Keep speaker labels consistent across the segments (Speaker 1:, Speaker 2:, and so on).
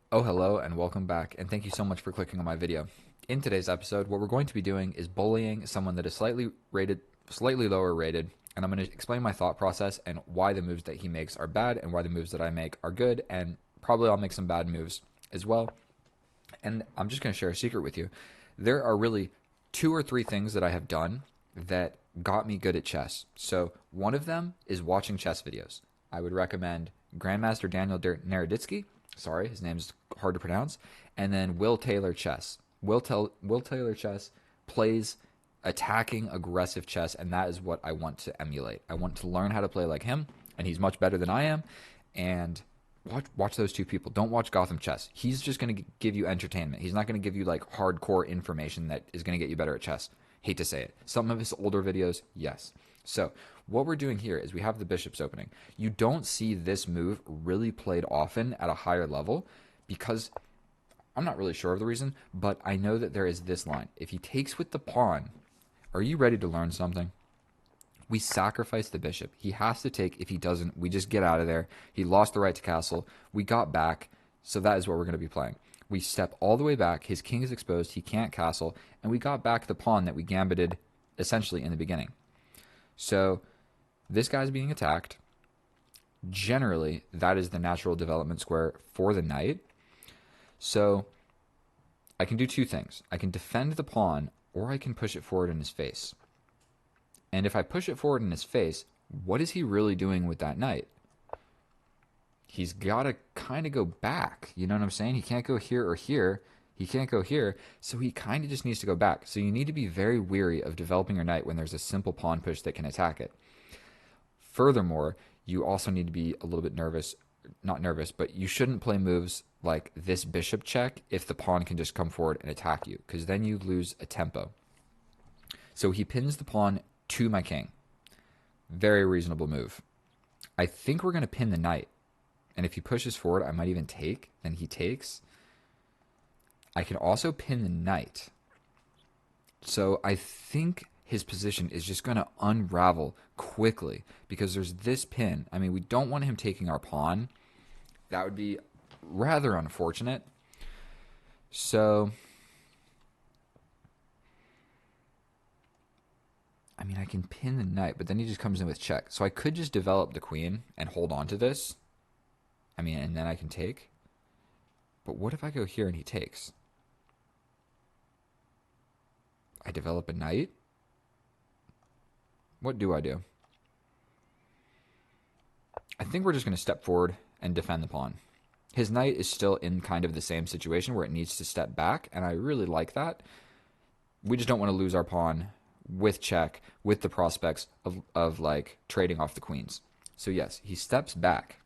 Speaker 1: Oh, hello, and welcome back, and thank you so much for clicking on my video. In today's episode, what we're going to be doing is bullying someone that is slightly lower rated, and I'm going to explain my thought process and why the moves that he makes are bad and why the moves that I make are good, and probably I'll make some bad moves as well. And I'm just going to share a secret with you. There are really two or three things that I have done that got me good at chess. So one of them is watching chess videos. I would recommend Grandmaster Daniel Naroditsky. Sorry, his name's hard to pronounce. And then Will Taylor Chess. Will Taylor Chess plays attacking, aggressive chess, and that is what I want to emulate. I want to learn how to play like him, and he's much better than I am. And watch those two people. Don't watch Gotham Chess. He's just going to give you entertainment. He's not going to give you like hardcore information that is going to get you better at chess. Hate to say it. Some of his older videos, yes. So what we're doing here is we have the bishops opening. You don't see this move really played often at a higher level because I'm not really sure of the reason, but I know that there is this line. If he takes with the pawn, are you ready to learn something? We sacrifice the bishop. He has to take. If he doesn't, we just get out of there. He lost the right to castle. We got back, so that is what we're going to be playing. We step all the way back. His king is exposed. He can't castle, and we got back the pawn that we gambited essentially in the beginning. So this guy's being attacked. Generally, that is the natural development square for the knight. So I can do two things. I can defend the pawn, or I can push it forward in his face. And if I push it forward in his face, what is he really doing with that knight? He's got to kind of go back. You know what I'm saying? He can't go here or here. He can't go here. So he kind of just needs to go back. So you need to be very weary of developing your knight when there's a simple pawn push that can attack it. Furthermore, you also need to be a little bit nervous. Not nervous, but you shouldn't play moves like this bishop check if the pawn can just come forward and attack you, because then you lose a tempo. So he pins the pawn to my king. Very reasonable move. I think we're going to pin the knight. And if he pushes forward, I might even take. Then he takes. I can also pin the knight. So I think his position is just going to unravel quickly because there's this pin. I mean, we don't want him taking our pawn. That would be rather unfortunate. So I mean, I can pin the knight, but then he just comes in with check. So I could just develop the queen and hold on to this. I mean, and then I can take. But what if I go here and he takes? I develop a knight? What do I do? I think we're just going to step forward and defend the pawn. His knight is still in kind of the same situation where it needs to step back, and I really like that. We just don't want to lose our pawn with check, with the prospects of like trading off the queens. So yes, he steps back.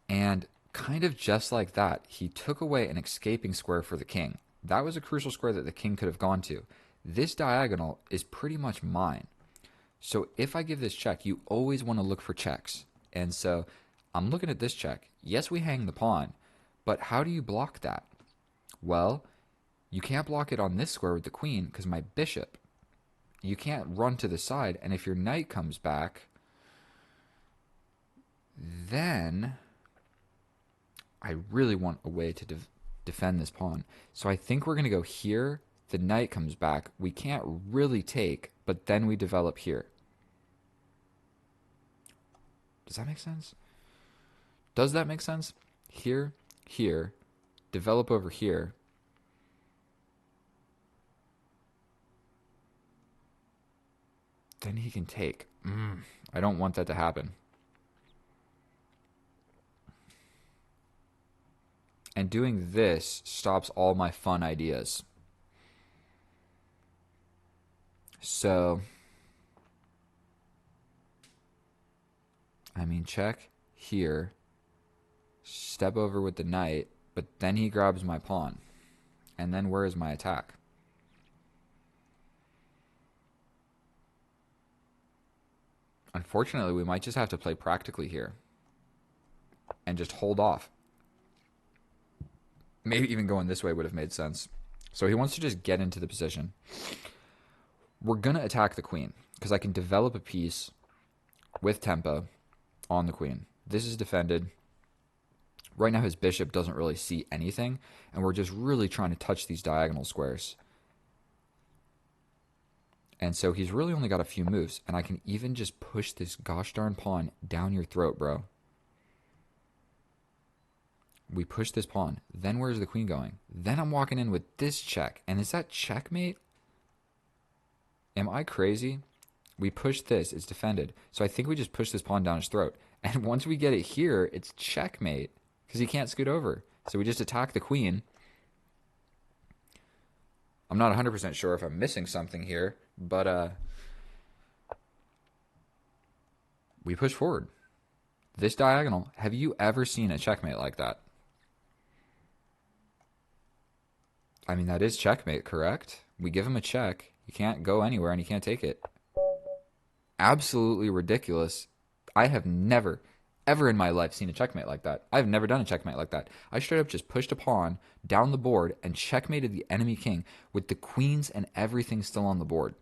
Speaker 1: And kind of just like that, he took away an escaping square for the king. That was a crucial square that the king could have gone to. This diagonal is pretty much mine. So if I give this check, you always want to look for checks. And so I'm looking at this check. Yes, we hang the pawn, but how do you block that? Well, you can't block it on this square with the queen because my bishop. You can't run to the side, and if your knight comes back, then I really want a way to defend this pawn. So I think we're going to go here. The knight comes back. We can't really take, but then we develop here. Does that make sense? Does that make sense? Here, here, develop over here. Then he can take. I don't want that to happen. And doing this stops all my fun ideas. So, I mean, check here. Step over with the knight, but then he grabs my pawn. And then where is my attack? Unfortunately, we might just have to play practically here and just hold off. Maybe even going this way would have made sense. So he wants to just get into the position. We're going to attack the queen because I can develop a piece with tempo on the queen. This is defended. Right now his bishop doesn't really see anything, and we're just really trying to touch these diagonal squares. And so he's really only got a few moves, and I can even just push this gosh darn pawn down your throat, bro. We push this pawn. Then where's the queen going? Then I'm walking in with this check. And is that checkmate? Am I crazy? We push this. It's defended. So I think we just push this pawn down his throat. And once we get it here, it's checkmate because he can't scoot over. So we just attack the queen. I'm not 100% sure if I'm missing something here, but we push forward. This diagonal, have you ever seen a checkmate like that? I mean, that is checkmate, correct? We give him a check. He can't go anywhere and he can't take it. Absolutely ridiculous. I have never, ever in my life seen a checkmate like that. I've never done a checkmate like that. I straight up just pushed a pawn down the board and checkmated the enemy king with the queens and everything still on the board.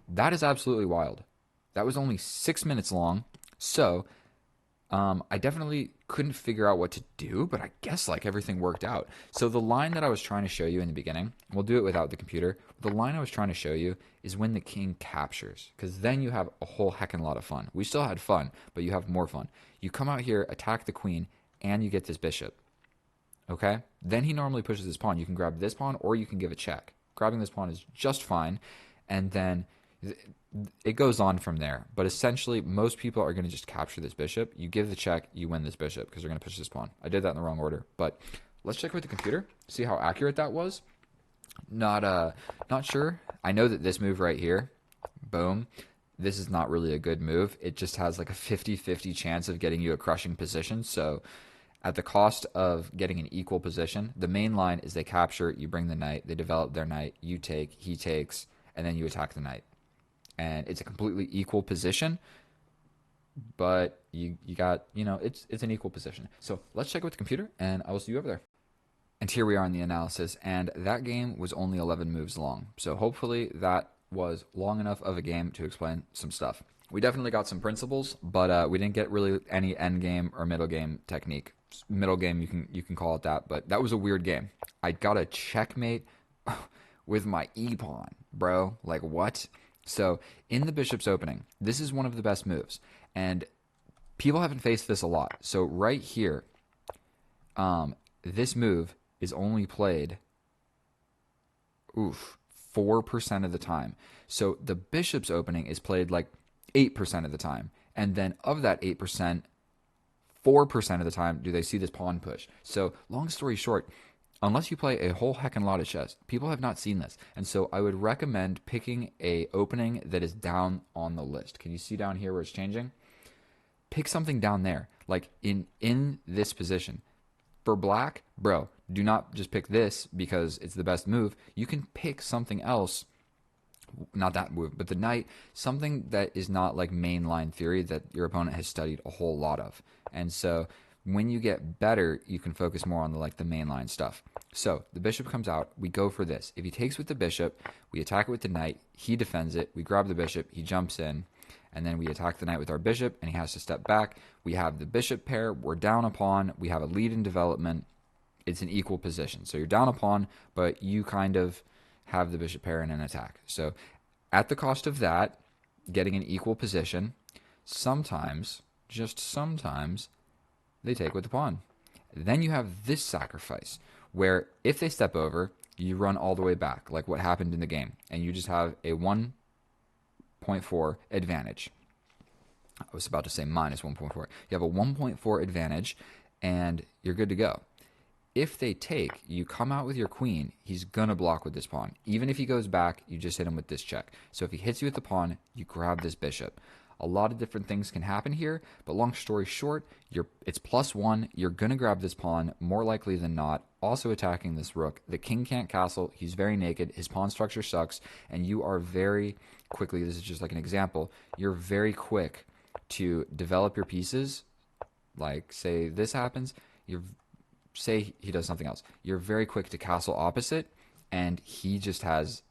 Speaker 1: That is absolutely wild. That was only 6 minutes long. So I definitely couldn't figure out what to do, but I guess like everything worked out. So the line that I was trying to show you in the beginning, we'll do it without the computer. The line I was trying to show you is when the king captures, because then you have a whole heckin' lot of fun. We still had fun, but you have more fun. You come out here, attack the queen, and you get this bishop. Okay? Then he normally pushes this pawn. You can grab this pawn or you can give a check. Grabbing this pawn is just fine. And then it goes on from there. But essentially, most people are going to just capture this bishop. You give the check, you win this bishop because they're going to push this pawn. I did that in the wrong order. But let's check with the computer, see how accurate that was. Not sure. I know that this move right here, boom, this is not really a good move. It just has like a 50-50 chance of getting you a crushing position. So at the cost of getting an equal position, the main line is they capture, you bring the knight, they develop their knight, you take, he takes, and then you attack the knight. And it's a completely equal position, but you got, it's an equal position. So let's check with the computer, and I will see you over there. And here we are in the analysis, and that game was only 11 moves long. So hopefully that was long enough of a game to explain some stuff. We definitely got some principles, but we didn't get really any end game or middle game technique. Middle game, you can call it that, but that was a weird game. I got a checkmate with my e-pawn, bro. Like, what? So in the bishop's opening, this is one of the best moves, and people haven't faced this a lot. So right here, this move is only played 4% of the time. So the bishop's opening is played like 8% of the time, and then of that 8%, 4% of the time do they see this pawn push. So long story short, unless you play a whole heckin' lot of chess, people have not seen this. And so I would recommend picking a opening that is down on the list. Can you see down here where it's changing? Pick something down there, like in this position. For black, bro, do not just pick this because it's the best move. You can pick something else, not that move, but the knight, something that is not like mainline theory that your opponent has studied a whole lot of. And so when you get better, you can focus more on the mainline stuff. So the bishop comes out. We go for this. If he takes with the bishop, we attack it with the knight. He defends it. We grab the bishop. He jumps in. And then we attack the knight with our bishop, and he has to step back. We have the bishop pair. We're down a pawn. We have a lead in development. It's an equal position. So you're down a pawn, but you kind of have the bishop pair in an attack. So at the cost of that, getting an equal position, sometimes, just sometimes, they take with the pawn. Then you have this sacrifice, where if they step over, you run all the way back, like what happened in the game, and you just have a 1.4 advantage. I was about to say minus 1.4. You have a 1.4 advantage, and you're good to go. If they take, you come out with your queen, he's going to block with this pawn. Even if he goes back, you just hit him with this check. So if he hits you with the pawn, you grab this bishop. A lot of different things can happen here, but long story short, it's +1. You're going to grab this pawn, more likely than not, also attacking this rook. The king can't castle. He's very naked. His pawn structure sucks, and you are very quickly, this is just like an example, you're very quick to develop your pieces. Like, say this happens, say he does something else. You're very quick to castle opposite, and he just has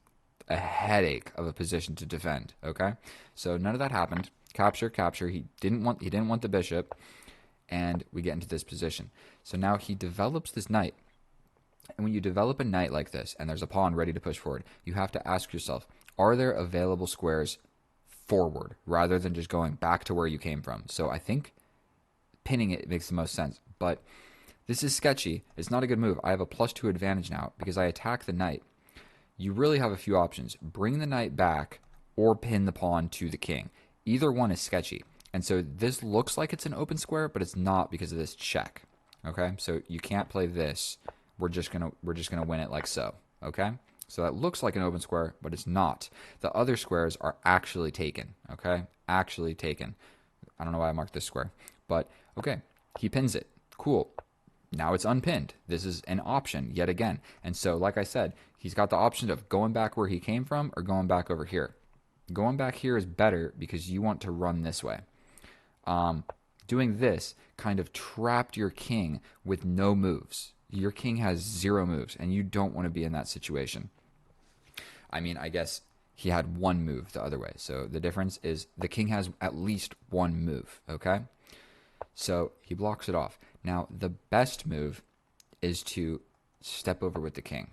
Speaker 1: a headache of a position to defend. Okay, so none of that happened. Capture. He didn't want the bishop, and we get into this position. So now he develops this knight. And when you develop a knight like this, and there's a pawn ready to push forward, you have to ask yourself, are there available squares forward rather than just going back to where you came from? So I think pinning it makes the most sense. But this is sketchy. It's not a good move. I have a +2 advantage now because I attack the knight. You really have a few options. Bring the knight back or pin the pawn to the king. Either one is sketchy. And so this looks like it's an open square, but it's not because of this check. Okay? So you can't play this. We're just gonna win it like so. Okay? So that looks like an open square, but it's not. The other squares are actually taken. Okay? Actually taken. I don't know why I marked this square. But okay, he pins it. Cool. Now it's unpinned. This is an option yet again. And so, like I said, he's got the option of going back where he came from or going back over here. Going back here is better because you want to run this way. Doing this kind of trapped your king with no moves. Your king has 0 moves, and you don't want to be in that situation. I mean, I guess he had 1 move the other way. So the difference is the king has at least 1 move, okay? So he blocks it off. Now, the best move is to step over with the king.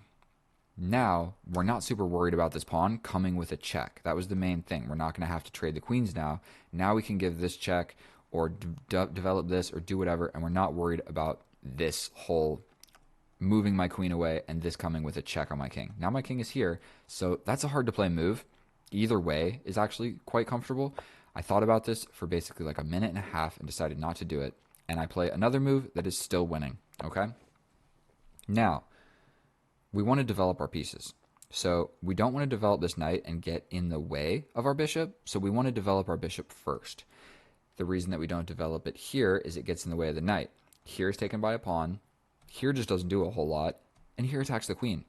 Speaker 1: Now, we're not super worried about this pawn coming with a check. That was the main thing. We're not going to have to trade the queens now. Now we can give this check or develop this or do whatever, and we're not worried about this whole moving my queen away and this coming with a check on my king. Now my king is here, so that's a hard-to-play move. Either way is actually quite comfortable. I thought about this for basically like a minute and a half and decided not to do it, and I play another move that is still winning, okay? Now, we want to develop our pieces. So we don't want to develop this knight and get in the way of our bishop, so we want to develop our bishop first. The reason that we don't develop it here is it gets in the way of the knight. Here is taken by a pawn. Here just doesn't do a whole lot. And here attacks the queen.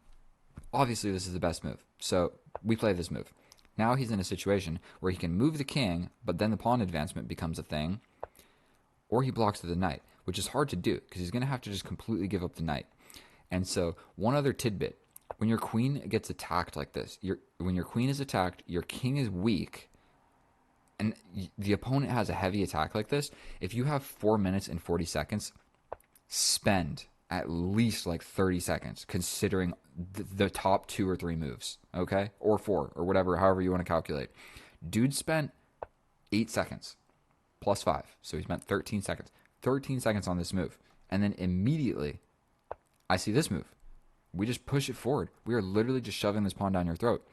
Speaker 1: Obviously, this is the best move. So we play this move. Now he's in a situation where he can move the king, but then the pawn advancement becomes a thing. Or he blocks to the knight, which is hard to do because he's going to have to just completely give up the knight. And so one other tidbit. When your queen gets attacked like this, when your queen is attacked, your king is weak, and the opponent has a heavy attack like this, if you have 4 minutes and 40 seconds, spend at least like 30 seconds considering the top 2 or 3 moves, okay? Or 4, or whatever, however you want to calculate. Dude spent 8 seconds plus 5, so he spent 13 seconds. 13 seconds on this move, and then immediately I see this move. We just push it forward. We are literally just shoving this pawn down your throat.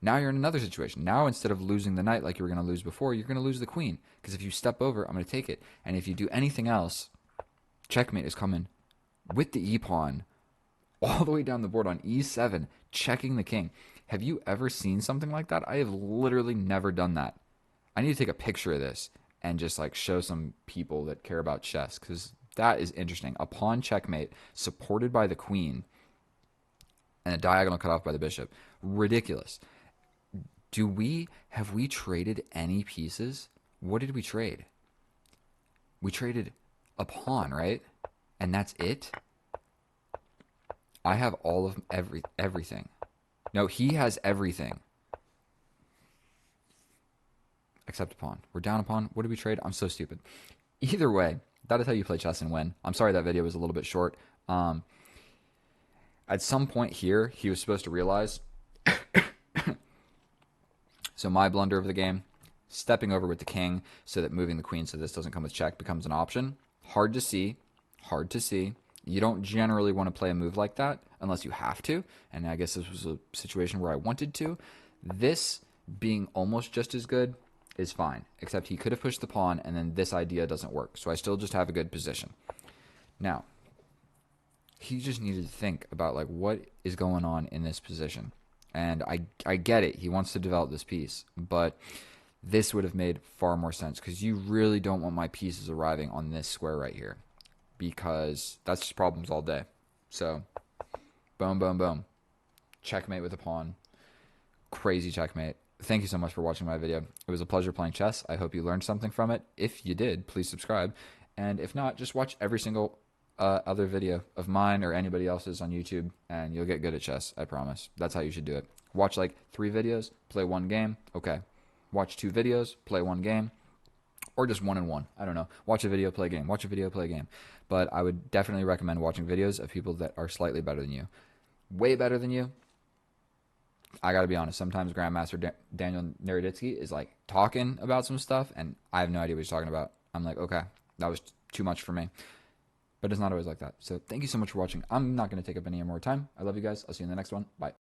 Speaker 1: Now you're in another situation. Now instead of losing the knight like you were going to lose before, you're going to lose the queen. Because if you step over, I'm going to take it. And if you do anything else, checkmate is coming with the e-pawn all the way down the board on e7, checking the king. Have you ever seen something like that? I have literally never done that. I need to take a picture of this and just like show some people that care about chess, because that is interesting. A pawn checkmate supported by the queen and a diagonal cut off by the bishop. Ridiculous. Have we traded any pieces? What did we trade? We traded a pawn, right? And that's it? I have all of everything. No, he has everything. Except a pawn. We're down a pawn. What did we trade? I'm so stupid. Either way, that is how you play chess and win. I'm sorry that video was a little bit short. At some point here, he was supposed to realize. So my blunder of the game, stepping over with the king so that moving the queen so this doesn't come with check becomes an option. Hard to see. Hard to see. You don't generally want to play a move like that unless you have to. And I guess this was a situation where I wanted to. This being almost just as good is fine. Except he could have pushed the pawn and then this idea doesn't work. So I still just have a good position. Now, he just needed to think about like what is going on in this position. And I get it. He wants to develop this piece. But this would have made far more sense because you really don't want my pieces arriving on this square right here. Because that's just problems all day. So, boom, boom, boom. Checkmate with a pawn. Crazy checkmate. Thank you so much for watching my video. It was a pleasure playing chess. I hope you learned something from it. If you did, please subscribe. And if not, just watch every single other video of mine or anybody else's on YouTube, and you'll get good at chess, I promise. That's how you should do it. Watch like 3 videos, play 1 game, okay. Watch 2 videos, play 1 game. or just 1-1. I don't know. Watch a video, play a game. Watch a video, play a game. But I would definitely recommend watching videos of people that are slightly better than you. Way better than you. I got to be honest. Sometimes Grandmaster Daniel Naroditsky is like talking about some stuff, and I have no idea what he's talking about. I'm like, okay, that was too much for me. But it's not always like that. So thank you so much for watching. I'm not going to take up any more time. I love you guys. I'll see you in the next one. Bye.